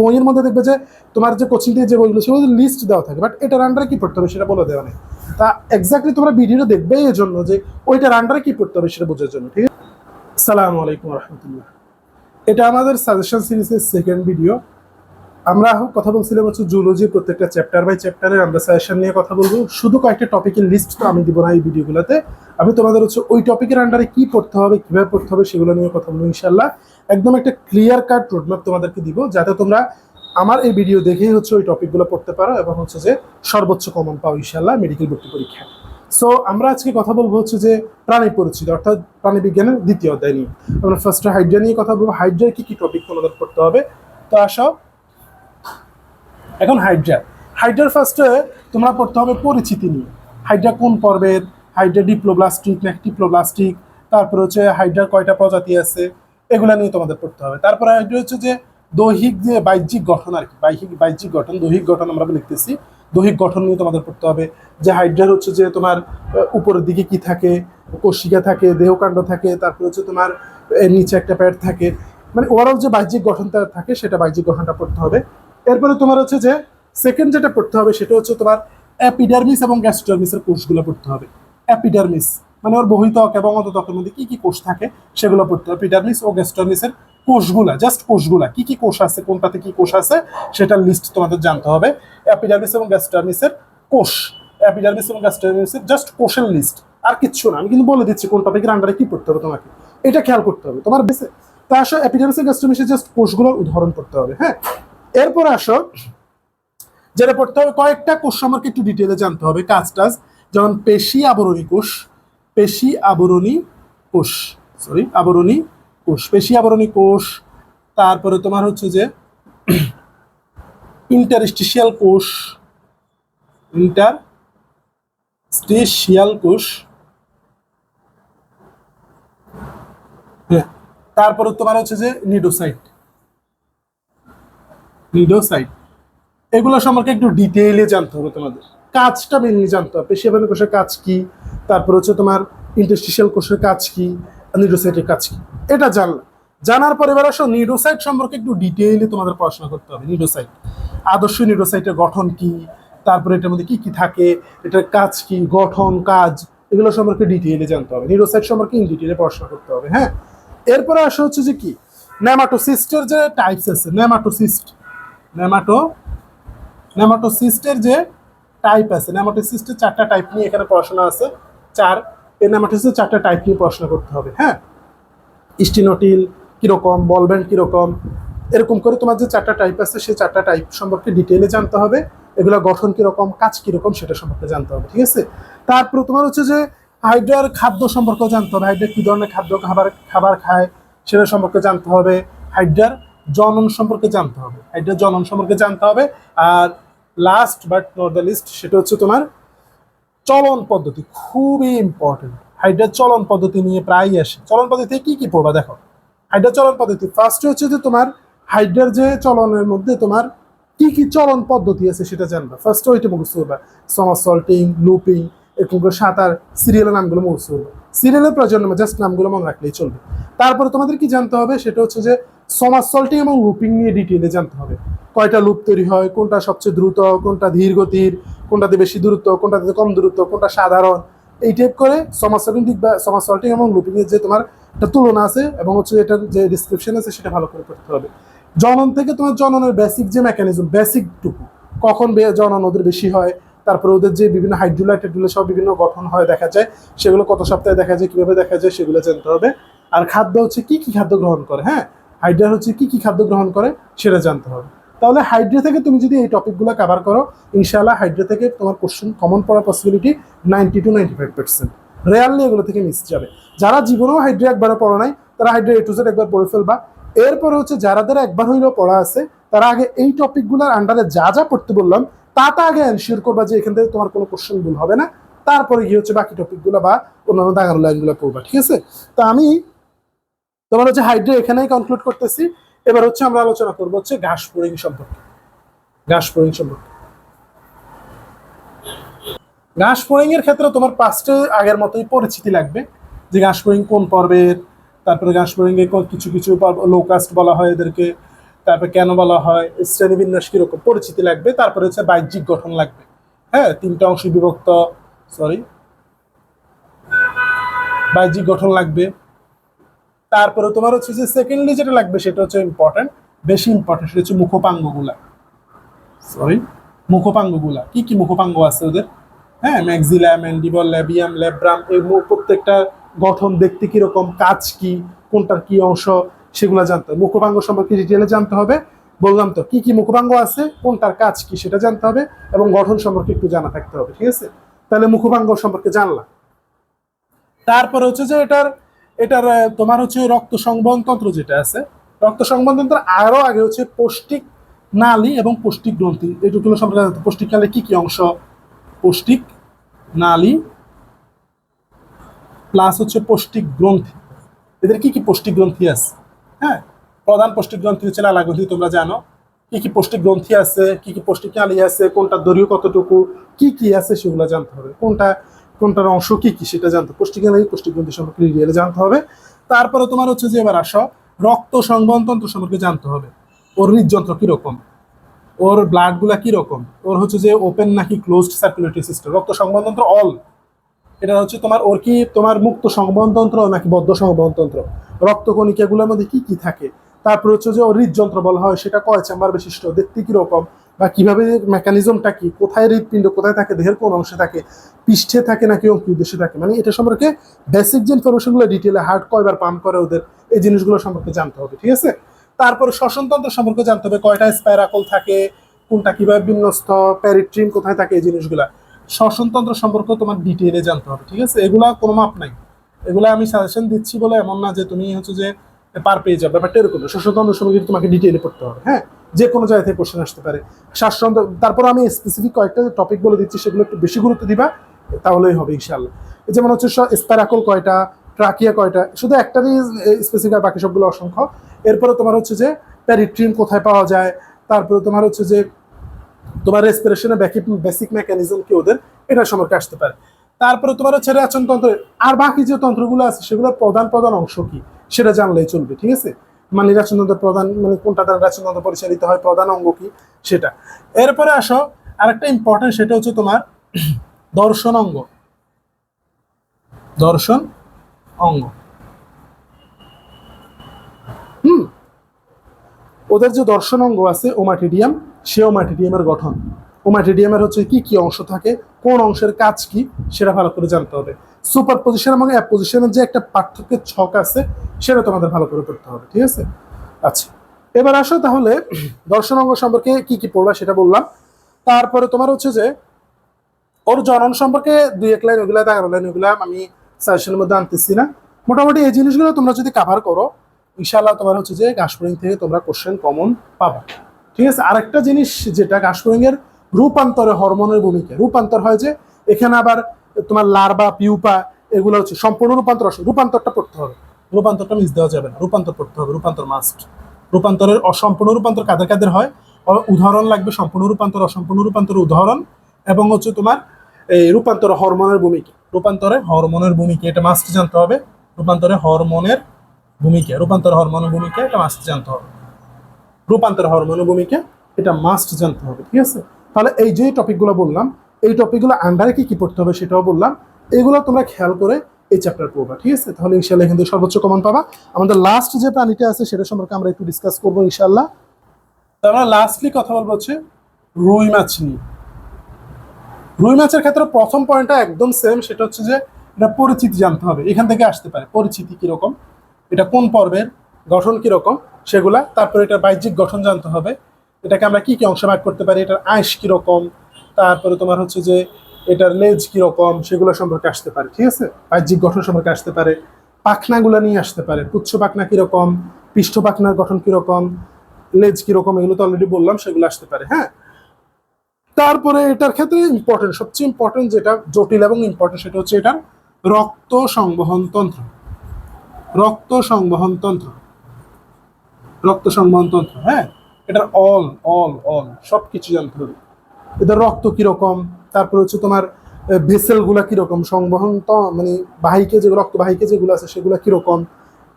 বইয়ের মধ্যে দেখবে যে তোমার যে কোচিং দিয়ে যে বইগুলো সেগুলো লিস্ট দেওয়া থাকে, বাট এটার আন্ডারে কি পড়তে হবে সেটা বলে দেওয়া নেই। তা এক্স্যাক্টলি তোমরা ভিডিওটা দেখবে এই জন্য যে ওইটার আন্ডারে কি পড়তে হবে সেটা বোঝার জন্য, ঠিক আছে? আসসালামু আলাইকুম রহমতুল্লাহ। এটা আমাদের সাজেশন সিরিজের সেকেন্ড ভিডিও। আমরা কথা বলছিলাম হচ্ছে জুলজি, প্রত্যেকটা চ্যাপ্টার বাই চ্যাপ্টারের আমরা সাজেশন নিয়ে কথা বলবো। শুধু কয়েকটা টপিকের লিস্ট তো আমি দিব না এই ভিডিওগুলোতে, আমি তোমাদের হচ্ছে ওই টপিকের আন্ডারে কি পড়তে হবে, কিভাবে পড়তে হবে সেগুলো নিয়ে কথা বলবো ইনশাল্লাহ। একদম একটা ক্লিয়ার কাট রোডম্যাপ তোমাদেরকে দিব, যাতে তোমরা আমার এই ভিডিও দেখেই হচ্ছে ওই টপিকগুলো পড়তে পারো এবং হচ্ছে যে সর্বোচ্চ কমন পাও ইনশাল্লাহ মেডিকেল ভর্তি পরীক্ষা। সো আমরা আজকে কথা বলবো হচ্ছে যে প্রাণী পরিচিতি অর্থাৎ প্রাণী বিজ্ঞানের দ্বিতীয় অধ্যায় নিয়ে। আমরা ফার্স্টে হাইড্রা নিয়ে কথা বলবো, হাইড্রার কি কি টপিক তোমাদের পড়তে হবে। তো আসো এখন হাইড্রার ফার্স্টে তোমরা পড়তে হবে পরিচিতি নিয়ে। হাইড্রা কোন পর্বের, হাইড্রা ডিপ্লোব্লাস্টিক না টিপ্লোব্লাস্টিক, তারপরে হচ্ছে হাইড্রার কয়টা প্রজাতি আছে, এগুলা নিয়ে তোমাদের পড়তে হবে। তারপরে হাইড্রা হচ্ছে যে দৈহিক যে বাহ্যিক গঠন আর কি, বাহ্যিক গঠন, দৈহিক গঠন আমরা লিখতেছি, দৈহিক গঠন নিয়ে তোমাদের পড়তে হবে। যে হাইড্রার হচ্ছে যে তোমার উপরের দিকে কি থাকে, কোষিকা থাকে, দেহকাণ্ড থাকে, তারপরে হচ্ছে তোমার নিচে একটা প্যাড থাকে, মানে ওভারঅল যে বাহ্যিক গঠনটা থাকে সেটা বাহ্যিক গঠনটা পড়তে হবে। এরপরে তোমার হচ্ছে যে সেকেন্ড যেটা পড়তে হবে সেটা হচ্ছে তোমার অ্যাপিডার্মিস এবং গ্যাস্ট্রামিসের কোষগুলো পড়তে হবে। অ্যাপিডার্মিস মানে ওর বহিত্বক এবং অন্তত্বকের মধ্যে কি কি কোষ থাকে সেগুলো পড়তে হবে। এপিডার্মিস ও গ্যাস্ট্রামিসের কোষগুলা, জাস্ট কোষগুলা কি কি কোষ আছে, কোনটাতে কি কোষ আছে সেটার লিস্ট তোমাদের জানতে হবে। অ্যাপিডার্মিস এবং গ্যাস্ট্রামিসের কোষ, অ্যাপিডার্মিস এবং গ্যাস্ট্রামিসের জাস্ট কোষের লিস্ট, আর কিচ্ছু না। আমি কিন্তু বলে দিচ্ছি কোন টপিকের আন্ডারে কি পড়তে হবে তোমাকে, এটা খেয়াল করতে হবে তোমার বেসে। তা আসো অ্যাপিডার্মিস এবং গ্যাস্ট্রামিসের জাস্ট কোষগুলোর উদাহরণ পড়তে হবে। হ্যাঁ, এরপর আসো যেটা পড়তে হবে কয়েকটা কোষ সম্পর্কে একটু ডিটেলে জানতে হবে, কাজ টাজ, যেমন পেশি আবরণী কোষ, পেশি আবরণী কোষ, আবরণী কোষ, পেশি আবরণী কোষ। তারপরে তোমার হচ্ছে যে ইন্টারস্টিশিয়াল কোষ, ইন্টারস্টিশিয়াল কোষ। হ্যাঁ, তারপরে তোমার হচ্ছে যে নিডোসাইট, এগুলো সম্পর্কে একটু ডিটেইলে জানতে হবে তোমাদের। কাজটা মেনলি জানতে হবে, পেশি আবরণী কোষের কাজ কি, তারপর হচ্ছে তোমার ইন্টারস্টিশিয়াল কোষের কাজ কি, নিউরোসাইটের কাজ কি, এটা জানার পরে এবার আসো নিউরোসাইট সম্পর্কে একটু ডিটেইলে তোমাদের পড়াশোনা করতে হবে। নিউরোসাইট, আদর্শ নিউরোসাইটের গঠন কি, তারপরে এটার মধ্যে কি কি থাকে, এটার কাজ কি, গঠন, কাজ, এগুলো সম্পর্কে ডিটেইলে জানতে হবে। নিউরোসাইট সম্পর্কে ইন ডিটেইলে পড়াশোনা করতে হবে। হ্যাঁ, এরপরে আসা হচ্ছে যে কি নেমাটোসিস্টের যে টাইপস আছে, নেমাটোসিস্টের যে টাইপ আছে, নেমাটোসিস্টের 4টা টাইপ নিয়ে এখানে পড়াশোনা আছে। এই নেমাটোসিস্টের 4টা টাইপ নিয়ে পড়াশোনা করতে হবে। হ্যাঁ, স্টিনোটিল কিরকম, বলব্যান্ড কিরকম, এরকম করে তোমার যে 4টা টাইপ আছে সেই 4টা টাইপ সম্পর্কে ডিটেইলে জানতে হবে। এগুলো গঠন কিরকম, কাজ কিরকম সেটা সম্পর্কে জানতে হবে। ঠিক আছে, তারপর তোমার হচ্ছে যে হাইড্রার খাদ্য সম্পর্কেও জানতে হবে, হাইড্রা কি ধরনের খাবার খায় সেটা সম্পর্কে জানতে হবে। হাইড্রার জনন সম্পর্কে জানতে হবে, আর last but not the least সেটা হচ্ছে তোমার চলন পদ্ধতি, খুবই ইম্পর্টেন্ট। হাইড্রার চলন পদ্ধতি নিয়ে প্রায়ই আসে। চলন পদ্ধতি কি কি পড়বা দেখো। হাইড্রার চলন পদ্ধতি ফার্স্ট হচ্ছে যে তোমার হাইড্রার যে চলনের মধ্যে তোমার কি কি চলন পদ্ধতি আছে সেটা জানবা। ফার্স্ট ওইটা মুখস্থ করবা, সমারসল্টিং, লুপিং, এরকম করে সাঁতার, সিরিয়ালের নামগুলো মুখস্থ করবা। সিরিয়ালের প্রয়োজন নেই, জাস্ট নামগুলো মনে রাখলেই চলবে। তারপরে তোমাদের কি জানতে হবে সেটা হচ্ছে যে সমারসল্টিং এবং লুপিং নিয়ে ডিটেইলে জানতে হবে। কয়টা লুপ তৈরি হয়, কোনটা সবচেয়ে দ্রুত, কোনটা ধীর গতির, কোনটাতে বেশি দূরত্ব, কোনটাতে কম দূরত্ব, কোনটা সাধারণ, এই টাইপ করে সমারসল্টিং এবং লুপিং এর যে তোমার একটা তুলনা আছে এবং হচ্ছে এটার যে ডিসক্রিপশন আছে সেটা ভালো করে পড়তে হবে। জনন থেকে তোমার জননের বেসিক যে মেকানিজম, বেসিকটুকু, কখন জনন ওদের বেশি হয়, তারপরে ওদের যে বিভিন্ন হাইড্রোলাইট সব বিভিন্ন গঠন হয় দেখা যায়, সেগুলো কত সপ্তাহে দেখা যায়, কিভাবে দেখা যায় সেগুলো জানতে হবে। আর খাদ্য হচ্ছে কি কি খাদ্য গ্রহণ করে, হ্যাঁ, হাইড্রা হচ্ছে কি কি খাদ্য গ্রহণ করে সেটা জানতে হবে। তাহলে হাইড্রা থেকে তুমি যদি এই টপিকগুলো কভার করো ইনশাআল্লাহ হাইড্রা থেকে তোমার কোশ্চেন কমন পড়ার পসিবিলিটি 90 to 95%। রেয়ারলি এগুলো থেকে মিস যাবে। যারা জীবনেও হাইড্রা একবারও পড়া নাই তারা হাইড্রা A to Z একবার পড়ে ফেলবা। এরপরে হচ্ছে যাদের একবার হইলেও পড়া আছে তারা আগে এই টপিকগুলোর আন্ডারে যা যা পড়তে বললাম তাটা আগে এনশিওর করবা যে এখান থেকে তোমার কোনো কোশ্চেন ভুল হবে না। তারপরে গিয়ে হচ্ছে বাকি টপিকগুলো বা অন্যান্য দাগার লাইনগুলো পড়বা। ঠিক আছে, তো আমি তোমার হচ্ছে হাইড্রা এখানেই কনক্লুড করতেছি। এবার হচ্ছে আমরা আলোচনা করবো হচ্ছে ঘাস ফড়িং সম্পর্কে। ঘাস ফড়িং এর ক্ষেত্রে তোমার পাঁচটা আগের মতোই পরিচিতি লাগবে, যে ঘাস ফড়িং কোন পর্বের, তারপরে ঘাস ফড়িং এর কিছু লোকাস্ট বলা হয় এদেরকে, তারপরে কেন বলা হয়, শ্রেণীবিন্যাস কিরকম, পরিচিতি লাগবে, তারপরে হচ্ছে বাহ্যিক গঠন লাগবে। হ্যাঁ, তিনটা অংশ বিভক্ত, সরি, বাহ্যিক গঠন লাগবে। তারপরে তোমার হচ্ছে যে সেকেন্ডলি যেটা লাগবে সেটা হচ্ছে ইম্পর্টেন্ট, বেশি ইম্পর্টেন্ট, সেটা হচ্ছে মুখপাঙ্গগুলা। সরি, মুখপাঙ্গগুলা কি কি মুখপাঙ্গ আছে ওদের? হ্যাঁ, ম্যাক্সিলা, ম্যান্ডিবল, ল্যাবিয়াম, ল্যাব্রাম, এই প্রত্যেকটা গঠন দেখতে কিরকম, কাজ কি, কোনটার কি অংশ, সেগুলো জানতে হবে। মুখপাঙ্গ সম্পর্কে ডিটেলে জানতে হবে। বললাম তো কি কি মুখপাঙ্গ আছে, কোনটার কাজ কি সেটা জানতে হবে, এবং গঠন সম্পর্কে একটু জানা থাকতে হবে। ঠিক আছে, তাহলে মুখপাঙ্গ সম্পর্কে জানলাম। তারপরে হচ্ছে যে এটার এটার তোমার হচ্ছে রক্ত সংবহন তন্ত্র যেটা আছে, রক্ত সংবহন তন্ত্র আরো আগে হচ্ছে পৌষ্টিক নালী এবং পৌষ্টিক গ্রন্থি, এইটুকুলো সম্পর্কে জানতে। পৌষ্টিক নালী কি কি অংশ, পৌষ্টিক নালী প্লাস হচ্ছে পৌষ্টিক গ্রন্থি, এদের কি কি পৌষ্টিক গ্রন্থি আছে? হ্যাঁ, প্রধান পৌষ্টিক গ্রন্থি হচ্ছে লালা গ্রন্থি, তোমরা জানো। কি কি পৌষ্টিক গ্রন্থি আছে, কি কি পৌষ্টিক নালী আছে, কোনটা দৈর্ঘ্য কতটুকু, কি কি আছে সেগুলো জানতে হবে। কোনটার অংশ কি কি সেটা জানতে, পৌষ্টিক নালী পৌষ্টিক গ্রন্থি সম্পর্কে ডিটেইলে জানতে হবে। তারপরে তোমার হচ্ছে যে এবার আসো রক্ত সংবহন তন্ত্র সম্পর্কে জানতে হবে। ওর হৃদযন্ত্র কিরকম, ওর ব্লাড গুলা কিরকম, ওর হচ্ছে যে ওপেন নাকি ক্লোজড সার্কুলেটরি সিস্টেম, রক্ত সংবহন তন্ত্র অল। এটা হচ্ছে তোমার ওর কি তোমার মুক্ত সংবহন তন্ত্র নাকি বদ্ধ সংবহন তন্ত্র, রক্তকণিকাগুলোর মধ্যে কি কি থাকে। তারপর হচ্ছে যে ওর হৃদযন্ত্র বলা হয়, সেটা কয় চেম্বার বিশিষ্ট, দেখতে কিরকম, বা কিভাবে মেকানিজমটা কি, কোথায় হৃদপিণ্ড কোথায় থাকে, দেহের কোন অংশে থাকে, পৃষ্ঠে থাকে নাকি অঙ্কুদেশে থাকে, মানে এটা সম্পর্কে বেসিক যে ইনফরমেশনগুলো ডিটেলে, হার্ট কয়বার পাম্প করে ওদের, এই জিনিসগুলো সম্পর্কে জানতে হবে। ঠিক আছে, তারপরে শ্বসনতন্ত্র সম্পর্কে জানতে হবে, কয়টা স্পাইরাকল থাকে, কোনটা কিভাবে বিন্যস্ত, প্যারিট্রিম কোথায় থাকে, এই জিনিসগুলা শ্বসনতন্ত্র সম্পর্কে তোমার ডিটেইলে জানতে হবে। ঠিক আছে, এগুলা কোনো মাপ নাই, এগুলা আমি সাজেশন দিচ্ছি বলে এমন না যে তুমি হচ্ছে যে পার পেয়ে যাবে, ব্যাপারটা এরকম না। শ্বসনতন্ত্র সম্পর্কে তোমাকে ডিটেইলে পড়তে হবে। হ্যাঁ, যে কোনো জায়গা থেকে কোশ্চেন আসতে পারে। শ্বাসতন্ত্র, তারপর আমি স্পেসিফিক কয়েকটা টপিক বলে দিচ্ছি, সেগুলো একটু বেশি গুরুত্ব দিবা, তাহলেই হবে ইনশাআল্লাহ। যেমন হচ্ছে স্পাইরাকল কয়টা, ট্রাকিয়া কয়টা, শুধু একটারই স্পেসিফিক, আর বাকি সবগুলো অসংখ্য। এরপরে তোমার হচ্ছে যে প্যারিট্রিম কোথায় পাওয়া যায়, তারপরে তোমার হচ্ছে যে তোমার রেসপিরেশনের বেসিক মেকানিজম কি ওদের, এটা সম্পর্কে আসতে পারে। তারপরে তোমার হচ্ছে রেচনতন্ত্র, আর বাকি যে তন্ত্রগুলো আছে সেগুলোর প্রধান প্রধান অংশ কি সেটা জানলেই চলবে। ঠিক আছে, মানে রেচনতন্ত্র প্রধান, মানে কোনটা দ্বারা রেচনতন্ত্র পরিচালিত হয়, প্রধান অঙ্গ কি সেটা। এরপরে আসো আরেকটা ইম্পর্টেন্ট, সেটা হচ্ছে তোমার দর্শন অঙ্গ। দর্শন অঙ্গ, ওদের যে দর্শন অঙ্গ আছে ওমাটিডিয়াম, সে ওমাটিডিয়ামের গঠন, ওমাটিডিয়ামের হচ্ছে কি কি অংশ থাকে, কোন অংশের কাজ কি, সেটা ভালো করে জানতে হবে। সুপার পজিশন এবং অ্যাপোজিশনের যে একটা পার্থক্যের ছক আছে, সেটা তোমাদের ভালো করে পড়তে হবে। ঠিক আছে, আচ্ছা এবার আসো তাহলে দর্শন অঙ্গ সম্পর্কে কি কি পড়বা সেটা বললাম। তারপরে তোমার হচ্ছে যে ওর জনন সম্পর্কে 2-1 লাইন, ওগুলা 11 লাইন, ওগুলা আমি সাজেশনের মধ্যে আনতেছি না। মোটামুটি এই জিনিসগুলো তোমরা যদি কাভার করো, ইনশাআল্লাহ তোমার হচ্ছে যে গাসপুরিং থেকে তোমরা কোশ্চেন কমন পাবা। ঠিক আছে, আরেকটা জিনিস যেটা গাসপুরিং এর রূপান্তরে হরমোনের ভূমিকা, রূপান্তর হয় যে এখানে আবার তোমার লার্ভা, পিউপা, এগুলো হচ্ছে সম্পূর্ণ রূপান্তর আসে, রূপান্তরটা পড়তে হবে, রূপান্তরটা মিস দেওয়া যাবে না, রূপান্তর পড়তে হবে, রূপান্তর মাস্ট। রূপান্তরের অসম্পূর্ণ রূপান্তর কাদের কাদের হয়, উদাহরণ লাগবে, সম্পূর্ণ রূপান্তর, অসম্পূর্ণ রূপান্তরের উদাহরণ, এবং হচ্ছে তোমার এই রূপান্তর হরমোনের ভূমিকা, রূপান্তরে হরমোনের ভূমিকা, এটা মাস্ট জানতে হবে। রূপান্তরে হরমোনের ভূমিকা, রূপান্তর হরমোনের ভূমিকা, এটা মাস্ট জানতে হবে। রূপান্তর হরমোনের ভূমিকা, এটা মাস্ট জানতে হবে। ঠিক আছে, তাহলে এই যে টপিকগুলো বললাম, এই টপিকগুলো আন্ডারে কি কি পড়তে হবে সেটাও বললাম, এগুলো তোমরা খেয়াল করে এই চ্যাপ্টার পড়বা। ঠিক আছে, তাহলে ইনশাআল্লাহ এখান থেকে সর্বোচ্চ কমন পাবা। আমাদের লাস্ট যে প্রাণীটা আছে সেটা সম্পর্কে আমরা একটু ডিসকাস করবো ইনশাআল্লাহ। তো আমরা লাস্টলি কথা বলবো হচ্ছে রুই মাছ নিয়ে। রুই মাছের ক্ষেত্রে প্রথম পয়েন্টটা একদম সেম, সেটা হচ্ছে যে এটা পরিচিতি জানতে হবে, এখান থেকে আসতে পারে, পরিচিতি কিরকম, এটা কোন পর্বের, গঠন কিরকম সেগুলা। তারপরে এটা বাহ্যিক গঠন জানতে হবে, এটাকে আমরা কি কি অংশে ভাগ করতে পারি, এটার আঁশ কিরকম, তারপরে তোমার হচ্ছে যে এটার লেজ কিরকম, সেগুলো সম্পর্কে আসতে পারে। ঠিক আছে, বাহ্যিক গঠন সম্পর্কে আসতে পারে, পাখনাগুলা নিয়ে আসতে পারে, পুচ্ছ পাখনা কিরকম, পৃষ্ঠ পাখনার গঠন কিরকম, লেজ কিরকম, এগুলো তো অলরেডি বললাম, সেগুলো আসতে পারে। হ্যাঁ, তারপরে এটার ক্ষেত্রে ইম্পর্টেন্ট, সবচেয়ে ইম্পর্টেন্ট যেটা জটিল এবং ইম্পর্টেন্ট, সেটা হচ্ছে এটার রক্ত সংবহন তন্ত্র। রক্ত সংবহন তন্ত্র, রক্ত সংবহন তন্ত্র, হ্যাঁ, এটার অল অল অল সবকিছু জানতে হবে। এদের রক্ত কিরকম, তারপর হচ্ছে তোমার ভেসেল গুলা কিরকম, সংবহন তো মানে বাহিকে যে রক্ত বাহিকে যেগুলো আছে সেগুলো কিরকম,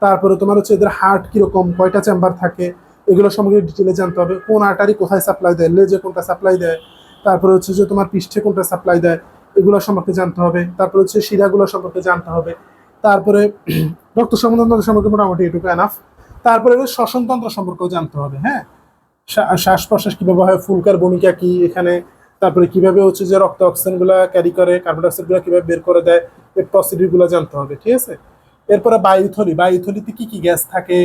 তারপরে তোমার হচ্ছে এদের হার্ট কিরকম, কয়টা চেম্বার থাকে, এগুলো সম্পর্কে ডিটেলে জানতে হবে। কোন আর্টারি কোথায় সাপ্লাই দেয়, লেজে কোনটা সাপ্লাই দেয়, তারপরে হচ্ছে যে তোমার পৃষ্ঠে কোনটা সাপ্লাই দেয়, এগুলো সম্পর্কে জানতে হবে। তারপরে হচ্ছে শিরাগুলো সম্পর্কে জানতে হবে। তারপরে রক্ত সংবহনতন্ত্র সম্পর্কে মোটামুটি এটুকু এনাফ। তারপরে শ্বসনতন্ত্র সম্পর্কেও জানতে হবে। হ্যাঁ, শ্বাস প্রশ্বাস কিভাবে হয়, ফুলকার ভূমিকা কি এখানে, তারপরে কিভাবে হচ্ছে যে রক্ত অক্সিজেন গুলা ক্যারি করে, কার্বন ডাইঅক্সাইড গুলা কিভাবে বের করে দেয়, এই প্রসিডিউর গুলো জানতে হবে। ঠিক আছে, এরপরে বায়ুথলি, বায়ুথলিতে কি কি গ্যাস থাকে,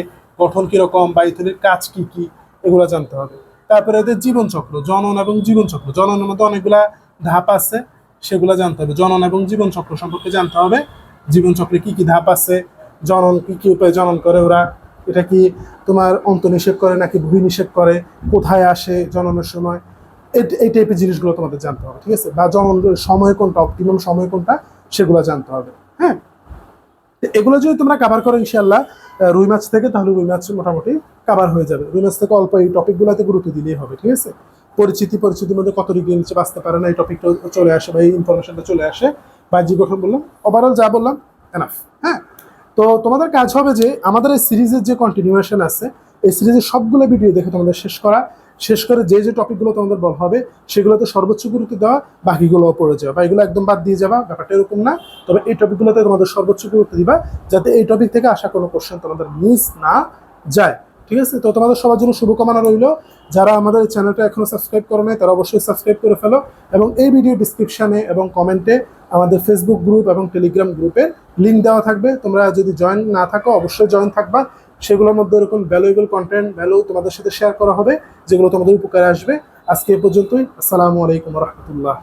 গঠন কিরকম, বায়ুথলির কাজ কি কি, এগুলো জানতে হবে। তারপরে এদের জীবনচক্র, জনন এবং জীবনচক্র, জননের মধ্যে অনেকগুলা ধাপ আছে, সেগুলো জানতে হবে। জনন এবং জীবনচক্র সম্পর্কে জানতে হবে, জীবনচক্রে কি কি ধাপ আছে, জনন কি কি উপায়ে জনন করে ওরা, এটা কি তোমার অন্তঃনিষেক করে নাকি বহির্নিষেক করে, কোথায় আসে জননের সময়, এই টাইপের জিনিসগুলো তোমাদের জানতে হবে। ঠিক আছে, বা জননের সময় কোনটা, অপটিমাম সময় কোনটা, সেগুলো জানতে হবে। হ্যাঁ, এগুলো যদি তোমরা কাভার করো ইনশাল্লাহ রুই মাছ থেকে, তাহলে রুই মাছ মোটামুটি কাভার হয়ে যাবে। রুই মাছ থেকে অল্প এই টপিকগুলোতে গুরুত্ব দিলেই হবে। ঠিক আছে, পরিচিতির মধ্যে কত ডিগ্রি নিচে বাঁচতে পারে না, এই টপিকটা চলে আসে বা এই ইনফরমেশনটা চলে আসে। বাহ্যিক গঠন বললাম, ওভারঅল যা বললাম এনাফ। হ্যাঁ, তো তোমাদের কাজ হবে যে আমাদের এই সিরিজের যে কন্টিনিউয়েশন আছে, এই সিরিজের সবগুলো ভিডিও দেখে তোমাদের শেষ করে যে যে টপিকগুলো তোমাদের বলা হবে সেগুলোতে সর্বোচ্চ গুরুত্ব দেওয়া, বাকিগুলো পড়ে যাওয়া বা এগুলো একদম বাদ দিয়ে যাবা, ব্যাপারটা এরকম না। তবে এই টপিকগুলোতে তোমাদের সর্বোচ্চ গুরুত্ব দিবা, যাতে এই টপিক থেকে আসা কোনো কোশ্চেন তোমাদের মিস না যায়। ঠিক আছে, তো তোমাদের সবার জন্য শুভকামনা রইল। যারা আমাদের এই চ্যানেলটা এখনো সাবস্ক্রাইব করো নাই, তারা অবশ্যই সাবস্ক্রাইব করে ফেলো, এবং এই ভিডিও ডিসক্রিপশনে এবং কমেন্টে আমাদের ফেসবুক গ্রুপ এবং টেলিগ্রাম গ্রুপের লিঙ্ক দেওয়া থাকবে। তোমরা যদি জয়েন না থাকো অবশ্যই জয়েন থাকবা। সেগুলোর মধ্যে এরকম ভ্যালুয়েবল কন্টেন্ট তোমাদের সাথে শেয়ার করা হবে, যেগুলো তোমাদের উপকারে আসবে। আজকে এ পর্যন্তই। আসসালামু আলাইকুম রহমতুল্লাহ।